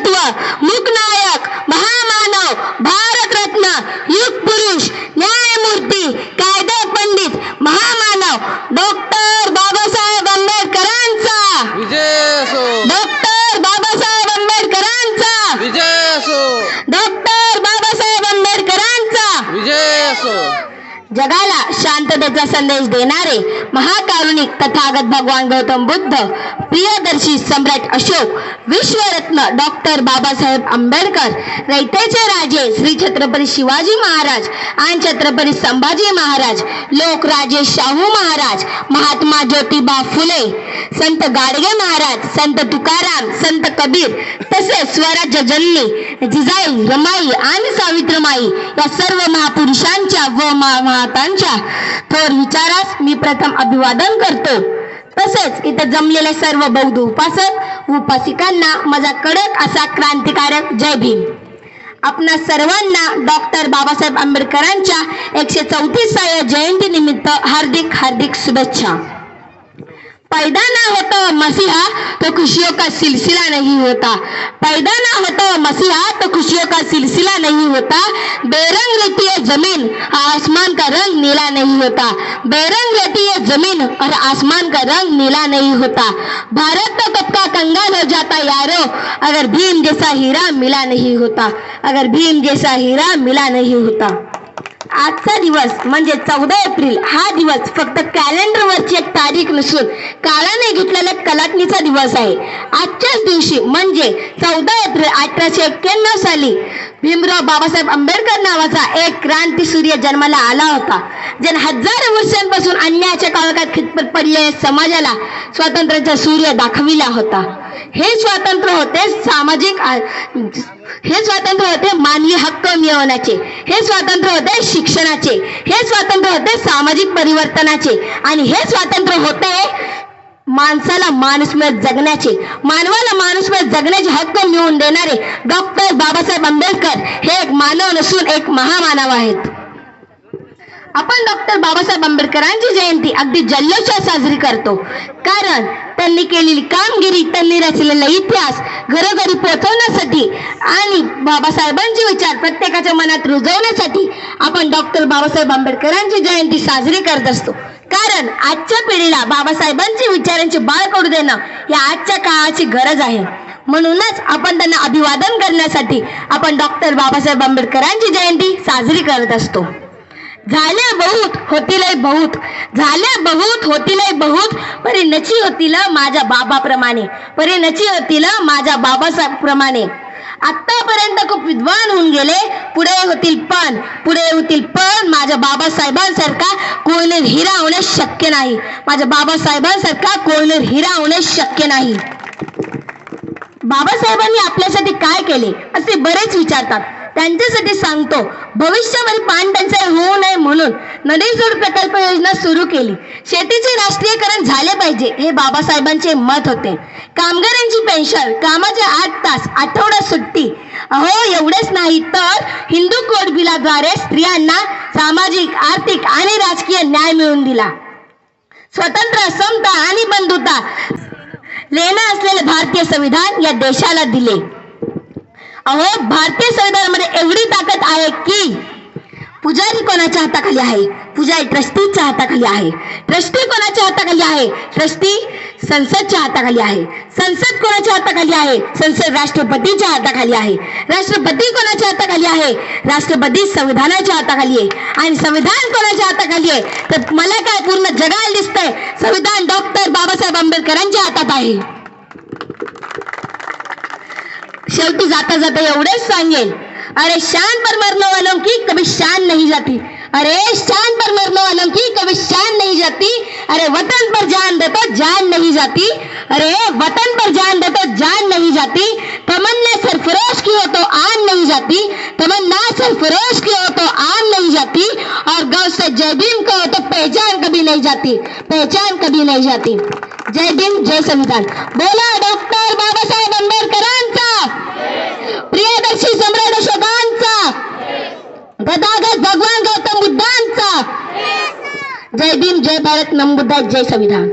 व्यक्तिमत्व, मूकनायक, महामानव, भारतरत्न, युग पुरुष, न्यायमूर्ती, कायदे पंडित, महामानव डॉक्टर बाबासाहेब आंबेडकरांचा विजय असो, डॉक्टर बाबासाहेब आंबेडकरांचा विजय असो, डॉक्टर बाबासाहेब आंबेडकरांचा विजय असो. जगाला शांततेचा संदेश देणारे महाकारुणिक तथागत भगवान गौतम बुद्ध, प्रियदर्शी सम्राट अशोक, विश्वरत्न डॉक्टर बाबासाहेब आंबेडकर, रयतेचे राजे श्री छत्रपती शिवाजी महाराज आणि छत्रपती संभाजी महाराज, लोकराजे शाहू महाराज, महात्मा ज्योतिबा फुले, संत गाडगे महाराज, संत तुकाराम, संत कबीर, तसेच स्वराज्य जननी जिजाई, रमाई आणि सावित्रीमाई या सर्व महापुरुषांच्या व महामातांच्या थोर विचारास मी प्रथम अभिवादन करतो. तसेच इथे जमलेल्या सर्व बौद्ध उपासक व उपासिकांना माझा कडक असा क्रांतिकारक जय भीम. आपणा सर्वांना डॉक्टर बाबासाहेब आंबेडकरांच्या 134व्या जयंती निमित्त हार्दिक हार्दिक शुभेच्छा. पैदा ना होता मसीहा तो खुशियों का सिलसिला नहीं होता, पैदा ना होता मसीहा तो खुशियों का सिलसिला नहीं होता, बेरंग रहती है जमीन आसमान का रंग नीला नहीं होता, बेरंग रहती है जमीन और आसमान का रंग नीला नहीं होता, भारत तो कब का कंगाल हो जाता यारो अगर भीम जैसा हीरा मिला नहीं होता, अगर भीम जैसा हीरा मिला नहीं होता. आजचा दिवस म्हणजे 14 एप्रिल हा दिवस फक्त कॅलेंडरवरची एक तारीख नसून काळाने घेतलेल्या कलाटणीचा दिवस आहे. आजच्याच दिवशी म्हणजे 14 एप्रिल 1891 साली भीमराव बाबासाहेब आंबेडकर नावाचा एक क्रांतीसूर्य जन्माला आला होता, ज्याने हजारो वर्षांपासून अन्यायाच्या काळोखात खितपत पडलेल्या समाजाला स्वातंत्र्याचा सूर्य दाखविला होता. हे स्वातंत्र्य होते सामाजिक, हे स्वातंत्र्य होते मानवी हक्क मिळवण्याचे, हे स्वातंत्र्य होते शिक्षणाचे, हे स्वातंत्र्य होते सामाजिक परिवर्तनाचे आणि हे स्वातंत्र्य होते माणसाला माणूसमय जगण्याचे, मानवाला माणूसमय जगण्याचे हक्क मिळवून देणारे डॉक्टर बाबासाहेब आंबेडकर हे एक मानव नसून एक महामानव आहेत. आपण डॉक्टर बाबासाहेब आंबेडकरांची जयंती अगदी जल्लोषात साजरी करतो, कारण त्यांनी केलेली कामगिरी, त्यांनी रचलेला इतिहास घरोघरी पोहोचवण्यासाठी आणि बाबासाहेबांचे विचार प्रत्येकाच्या मनात रुजवण्यासाठी आपण डॉक्टर बाबासाहेब आंबेडकरांची जयंती साजरी करत असतो. कारण आजच्या पिढीला बाबासाहेबांची विचारांची बाळ करू देणं या आजच्या काळाची गरज आहे. म्हणूनच आपण त्यांना अभिवादन करण्यासाठी आपण डॉक्टर बाबासाहेब आंबेडकरांची जयंती साजरी करत असतो. झाले बहुत होतीलय बहुत, झाले बहुत होतीलय बहुत, परी नची होतील माझ्या बाबाप्रमाणे, परी नची होतील माझ्या बाबासाहेब प्रमाणे. आतापर्यंत खूप विद्वान होऊन गेले, पुढे होतील पण माझ्या बाबासाहेबांसारखा कोहिनूर हिरा होणे शक्य नाही, माझ्या बाबासाहेबांसारखा कोहिनूर हिरा होणे शक्य नाही. बाबासाहेबांनी आपल्यासाठी काय केले असे बरेच विचारतात. त्यांच्यासाठी सांगतो, भविष्यामध्ये पाणटंचाई होऊ नये म्हणून नदी जोड प्रकल्प योजना सुरू केली. शेतीचे राष्ट्रीयकरण झाले पाहिजे हे बाबासाहेबांचे मत होते. कामगारांची पेन्शन, कामाचे 8 तास, आठवडा सुट्टी, अहो एवढेच नाही तर हिंदू कोड बिलाद्वारे स्त्रियांना सामाजिक, आर्थिक आणि राजकीय न्याय मिळवून दिला. स्वतंत्र, समता आणि बंधुता लेणं असलेले भारतीय संविधान या देशाला दिले. अहो भारतीय संविधानामध्ये एवढी ताकद आहे की पुजारी कोणाच्या हाताखाली आहे, पुजारी ट्रस्टीच्या हाताखाली आहे, ट्रस्टी कोणाच्या हाताखाली आहे, ट्रस्टी संसदच्या हाताखाली आहे, संसद कोणाच्या हाताखाली आहे, संसद राष्ट्रपतीच्या हाताखाली आहे, राष्ट्रपती कोणाच्या हाताखाली आहे, राष्ट्रपती संविधानाच्या हाताखाली आहे आणि संविधान कोणाच्या हाताखाली आहे तर मला काय पूर्ण जगाला दिसतंय, संविधान डॉक्टर बाबासाहेब आंबेडकरांच्या हातात आहे. शेवटी जाता जाता एवढेच सांगेल, अरे शान पर मरने वालों की कभी शान नहीं जाती, अरे शान पर मरने वालों की कभी शान नहीं जाती, अरे वतन पर जान दे तो जान नहीं जाती, अरे वतन पर जान दे तो जान नहीं जाती, तमन्ना सरफरोश की हो तो आन नहीं जाती, तमन्ना सरफरोश की हो तो आन नहीं जाती, और गौ से जय भीम कहो तो पहचान कभी नहीं जाती, पहचान कभी नहीं जाती. जय भीम, जय संविधान. बोला डॉक्टर बाबासाहेब आंबेडकरांचा, प्रियदर्शी सम्राट अशोकांचा, गदागद भगवान गौतम बुद्धांचा. जय भीम, जय भारत, नमो बुद्धाय, जय संविधान.